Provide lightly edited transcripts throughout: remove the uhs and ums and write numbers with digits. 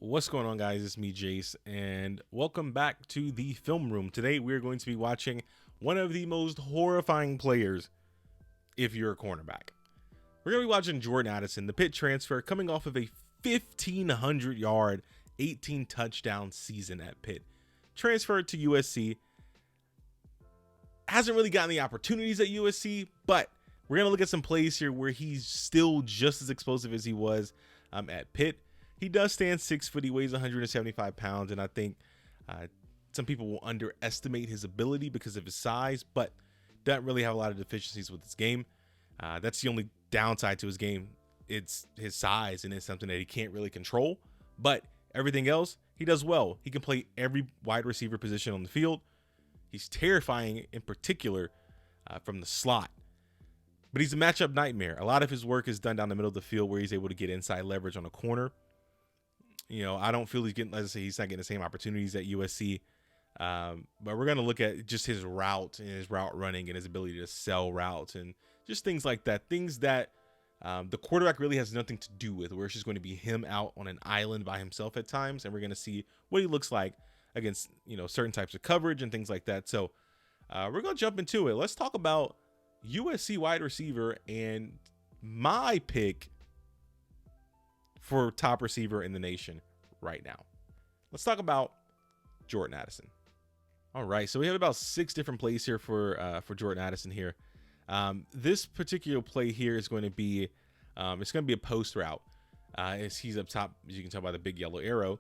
What's going on, guys? It's me, Jace, and welcome back to the film room. Today, we're going to be watching one of the most horrifying players if you're a cornerback. We're going to be watching Jordan Addison, the Pitt transfer, coming off of a 1,500-yard, 18-touchdown season at Pitt. Transferred to USC. Hasn't really gotten the opportunities at USC, but we're going to look at some plays here where he's still just as explosive as he was at Pitt. He does stand 6 foot. He weighs 175 pounds. And I think some people will underestimate his ability because of his size, but doesn't really have a lot of deficiencies with his game. That's the only downside to his game. It's his size, and it's something that he can't really control. But everything else, he does well. He can play every wide receiver position on the field. He's terrifying, in particular, from the slot. But he's a matchup nightmare. A lot of his work is done down the middle of the field where he's able to get inside leverage on a corner. You know, I don't feel he's getting, as I say, he's not getting the same opportunities at USC. But we're going to look at just his route and his route running and his ability to sell routes and just things like that. Things that the quarterback really has nothing to do with, where it's just going to be him out on an island by himself at times. And we're going to see what he looks like against, certain types of coverage and things like that. So we're going to jump into it. Let's talk about USC wide receiver and my pick for top receiver in the nation right now. Let's talk about Jordan Addison. All right, so we have about 6 different plays here for Jordan Addison here. This particular play here is going to be it's going to be a post route. As he's up top, as you can tell by the big yellow arrow,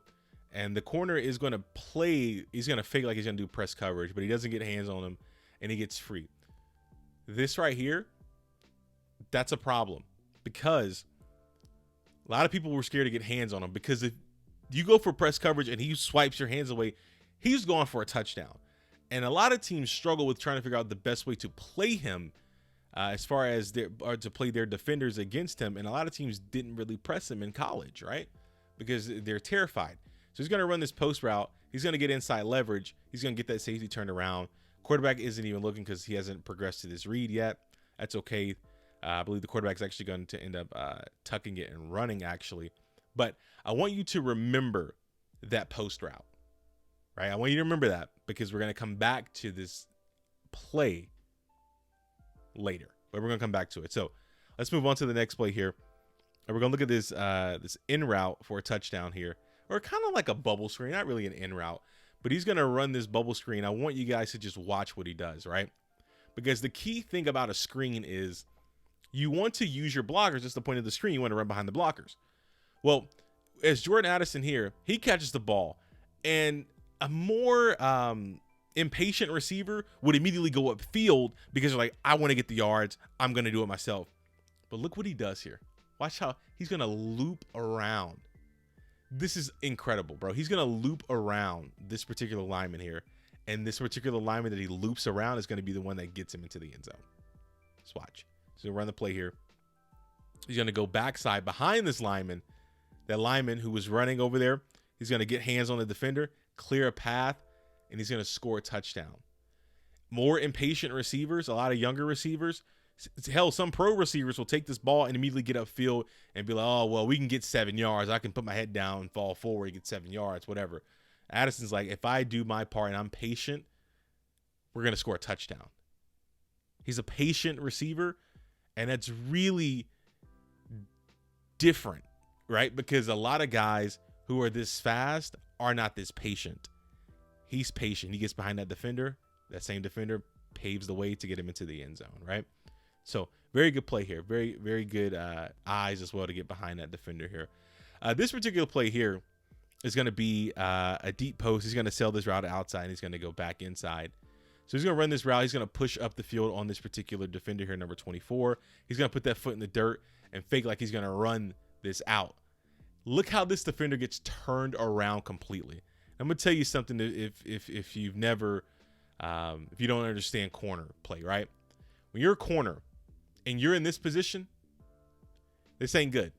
and the corner is going to play. He's going to fake like he's going to do press coverage, but he doesn't get hands on him, and he gets free. This right here, that's a problem because a lot of people were scared to get hands on him, because if you go for press coverage and he swipes your hands away, he's going for a touchdown. And a lot of teams struggle with trying to figure out the best way to play him as far as to play their defenders against him. And a lot of teams didn't really press him in college, right? Because they're terrified. So he's going to run this post route. He's going to get inside leverage. He's going to get that safety turned around. Quarterback isn't even looking because he hasn't progressed to this read yet. That's okay. I believe the quarterback's actually going to end up tucking it and running, actually. But I want you to remember that post route, right? I want you to remember that because we're going to come back to this play later. But we're going to come back to it. So let's move on to the next play here. And we're going to look at this this in route for a touchdown here. Or kind of like a bubble screen. Not really an in route. But he's going to run this bubble screen. I want you guys to just watch what he does, right? Because the key thing about a screen is you want to use your blockers. That's the point of the screen. You want to run behind the blockers. Well, as Jordan Addison here, he catches the ball, and a more impatient receiver would immediately go upfield because they're like, I want to get the yards. I'm going to do it myself. But look what he does here. Watch how he's going to loop around. This is incredible, bro. He's going to loop around this particular lineman here, and this particular lineman that he loops around is going to be the one that gets him into the end zone. Let's watch. So run the play here. He's going to go backside behind this lineman. That lineman who was running over there, he's going to get hands on the defender, clear a path, and he's going to score a touchdown. More impatient receivers, a lot of younger receivers. Hell, some pro receivers will take this ball and immediately get upfield and be like, oh, well, we can get 7 yards. I can put my head down and fall forward and get 7 yards, whatever. Addison's like, if I do my part and I'm patient, we're going to score a touchdown. He's a patient receiver, and that's really different, right? Because a lot of guys who are this fast are not this patient. He's patient. He gets behind that defender. That same defender paves the way to get him into the end zone, right? So very good play here. Very, very good eyes as well to get behind that defender here. This particular play here is going to be a deep post. He's going to sell this route outside, and he's going to go back inside. So he's going to run this route. He's going to push up the field on this particular defender here, number 24. He's going to put that foot in the dirt and fake like he's going to run this out. Look how this defender gets turned around completely. I'm going to tell you something if you've never, if you don't understand corner play, right? When you're a corner and you're in this position, this ain't good,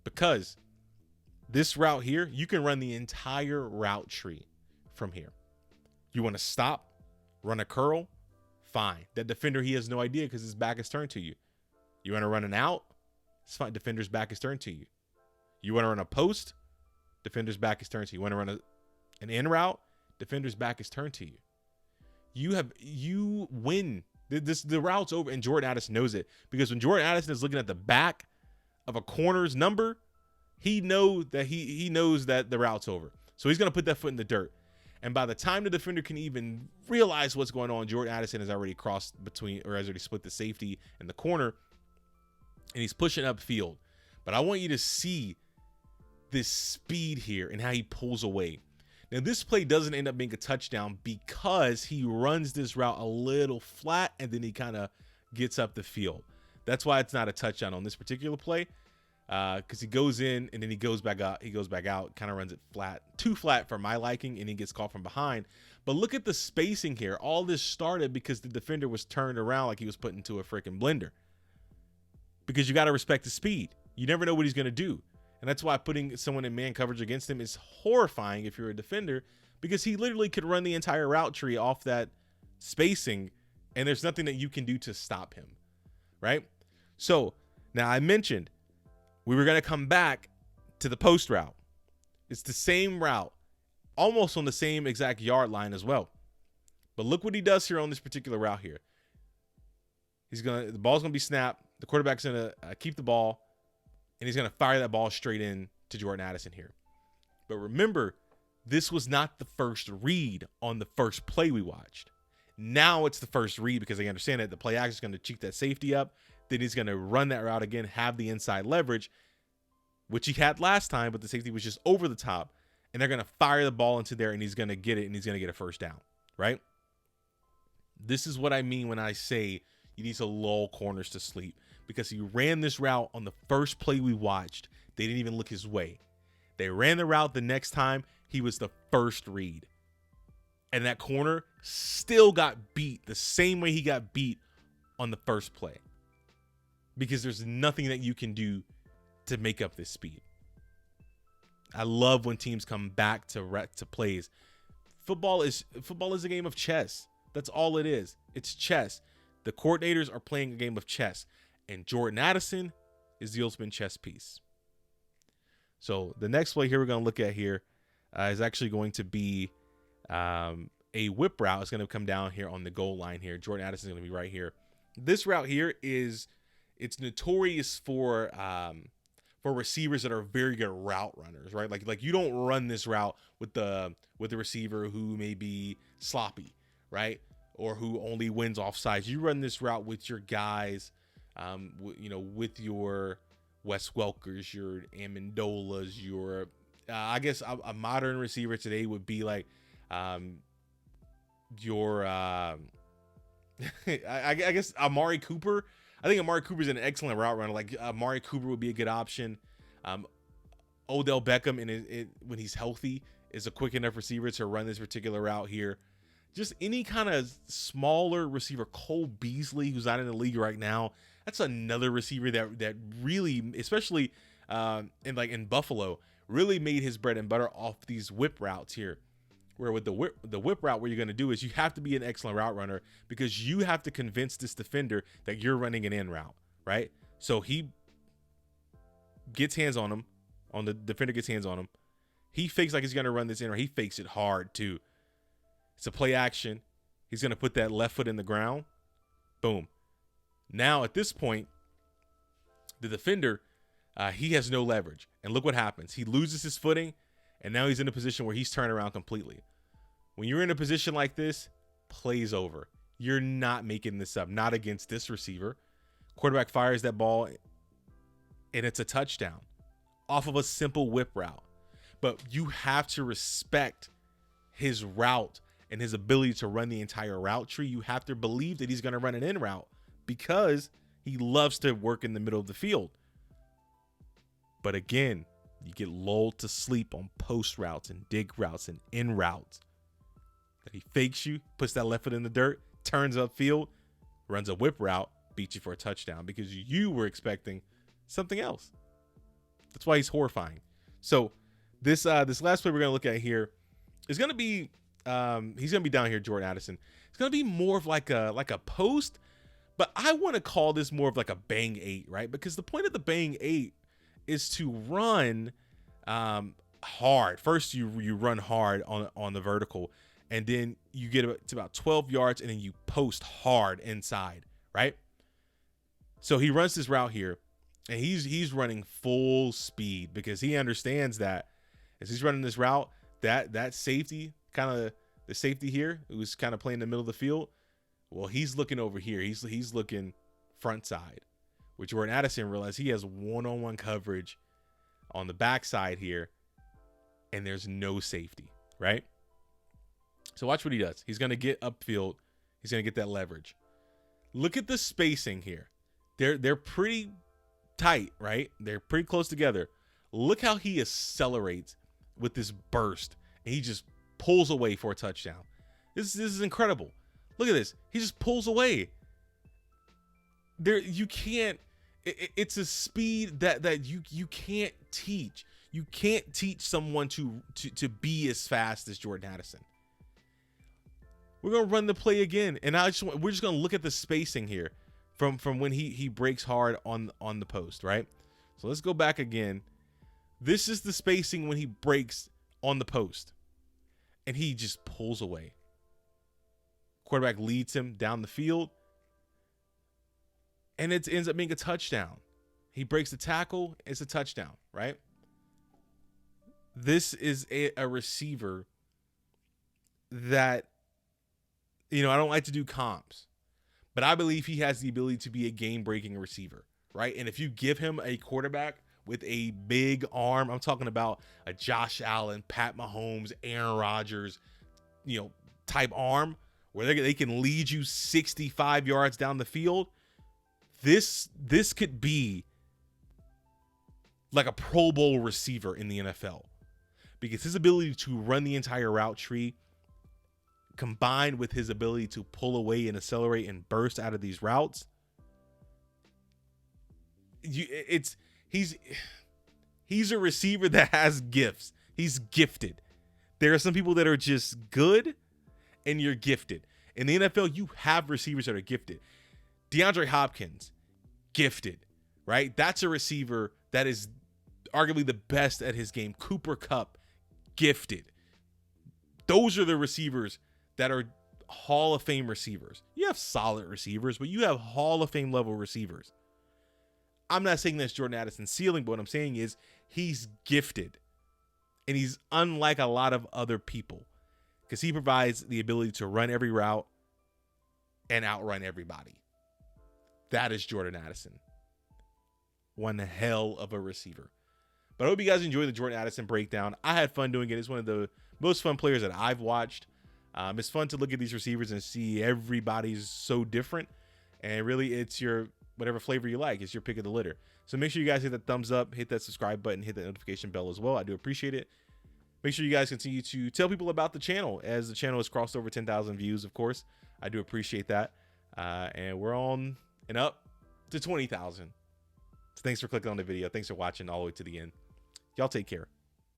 because this route here, you can run the entire route tree from here. You want to stop, run a curl, fine. That defender, he has no idea because his back is turned to you. You want to run an out, it's fine. Defender's back is turned to you. You want to run a post, defender's back is turned to you. You want to run an in route, defender's back is turned to you. You win. The route's over, and Jordan Addison knows it, because when Jordan Addison is looking at the back of a corner's number, he knows that the route's over. So he's going to put that foot in the dirt. And by the time the defender can even realize what's going on, Jordan Addison has already crossed between, or has already split the safety and the corner, and he's pushing upfield. But I want you to see this speed here and how he pulls away. Now, this play doesn't end up being a touchdown because he runs this route a little flat and then he kind of gets up the field. That's why it's not a touchdown on this particular play, because he goes in and then he goes back out. He goes back out, kind of runs it flat, too flat for my liking, and he gets caught from behind. But look at the spacing here. All this started because the defender was turned around like he was put into a freaking blender. Because you got to respect the speed. You never know what he's going to do. And that's why putting someone in man coverage against him is horrifying if you're a defender, because he literally could run the entire route tree off that spacing, and there's nothing that you can do to stop him, right? So now I mentioned we were going to come back to the post route. It's the same route, almost on the same exact yard line as well. But look what he does here on this particular route here. The ball's going to be snapped. The quarterback's going to keep the ball, and he's going to fire that ball straight in to Jordan Addison here. But remember, this was not the first read on the first play we watched. Now it's the first read because they understand that the play action is going to cheat that safety up. Then he's going to run that route again, have the inside leverage, which he had last time, but the safety was just over the top. And they're going to fire the ball into there, and he's going to get it, and he's going to get a first down, right? This is what I mean when I say you need to lull corners to sleep, because he ran this route on the first play we watched. They didn't even look his way. They ran the route the next time. He was the first read. And that corner still got beat the same way he got beat on the first play, because there's nothing that you can do to make up this speed. I love when teams come back to plays. Football is a game of chess. That's all it is. It's chess. The coordinators are playing a game of chess, and Jordan Addison is the ultimate chess piece. So the next play here we're going to look at here is actually going to be a whip route. It's going to come down here on the goal line here. Jordan Addison is going to be right here. This route here it's notorious for receivers that are very good route runners, right? Like you don't run this route with the receiver who may be sloppy, right? Or who only wins offsides. You run this route with your guys, with your Wes Welkers, your Amendolas, your I guess a modern receiver today would be like your I guess Amari Cooper. I think Amari Cooper is an excellent route runner. Like Amari Cooper would be a good option. Odell Beckham when he's healthy is a quick enough receiver to run this particular route here. Just any kind of smaller receiver. Cole Beasley, who's out in the league right now, that's another receiver that really, especially in Buffalo, really made his bread and butter off these whip routes here. Where with the whip route, what you're going to do is you have to be an excellent route runner, because you have to convince this defender that you're running an in route, right? So he gets hands on him, the defender gets hands on him. He fakes like he's going to run this in, or he fakes it hard too. It's a play action. He's going to put that left foot in the ground. Boom. Now at this point, the defender, he has no leverage. And look what happens. He loses his footing, and now he's in a position where he's turned around completely. When you're in a position like this, play's over. You're not making this up. Not against this receiver. Quarterback fires that ball, and it's a touchdown off of a simple whip route. But you have to respect his route and his ability to run the entire route tree. You have to believe that he's going to run an in route, because he loves to work in the middle of the field. But again, you get lulled to sleep on post routes and dig routes and in routes. That he fakes you, puts that left foot in the dirt, turns upfield, runs a whip route, beats you for a touchdown because you were expecting something else. That's why he's horrifying. So this last play we're going to look at here is going to be he's going to be down here, Jordan Addison. It's going to be more of like a post, but I want to call this more of like a bang 8, right? Because the point of the bang 8 is to run hard. First, you run hard on the vertical, and then you get to about 12 yards, and then you post hard inside, right? So he runs this route here, and he's running full speed because he understands that as he's running this route, that safety, kind of the safety here, who's kind of playing in the middle of the field, well, he's looking over here. He's looking front side, which Jordan Addison realized he has one-on-one coverage on the backside here, and there's no safety, right? So watch what he does. He's going to get upfield. He's going to get that leverage. Look at the spacing here. They're pretty tight, right? They're pretty close together. Look how he accelerates with this burst, and he just pulls away for a touchdown. This is incredible. Look at this. He just pulls away. You can't. It's a speed that you can't teach. You can't teach someone to be as fast as Jordan Addison. We're gonna run the play again, and we're just gonna look at the spacing here from when he breaks hard on the post, right? So let's go back again. This is the spacing when he breaks on the post, and he just pulls away. Quarterback leads him down the field, and it ends up being a touchdown. He breaks the tackle. It's a touchdown, right? This is a receiver that, I don't like to do comps, but I believe he has the ability to be a game-breaking receiver, right? And if you give him a quarterback with a big arm, I'm talking about a Josh Allen, Pat Mahomes, Aaron Rodgers, type arm, where they can lead you 65 yards down the field, this could be like a Pro Bowl receiver in the NFL, because his ability to run the entire route tree combined with his ability to pull away and accelerate and burst out of these routes, he's a receiver that has gifts. He's gifted. There are some people that are just good, and you're gifted. In the NFL, you have receivers that are gifted. DeAndre Hopkins, gifted, right? That's a receiver that is arguably the best at his game. Cooper Kupp, gifted. Those are the receivers that are Hall of Fame receivers. You have solid receivers, but you have Hall of Fame level receivers. I'm not saying that's Jordan Addison's ceiling, but what I'm saying is he's gifted, and he's unlike a lot of other people because he provides the ability to run every route and outrun everybody. That is Jordan Addison. One hell of a receiver. But I hope you guys enjoyed the Jordan Addison breakdown. I had fun doing it. It's one of the most fun players that I've watched. It's fun to look at these receivers and see everybody's so different. And really, it's your whatever flavor you like. It's your pick of the litter. So make sure you guys hit that thumbs up, hit that subscribe button, hit that notification bell as well. I do appreciate it. Make sure you guys continue to tell people about the channel, as the channel has crossed over 10,000 views, of course. I do appreciate that. And we're on and up to 20,000. So thanks for clicking on the video. Thanks for watching all the way to the end. Y'all take care.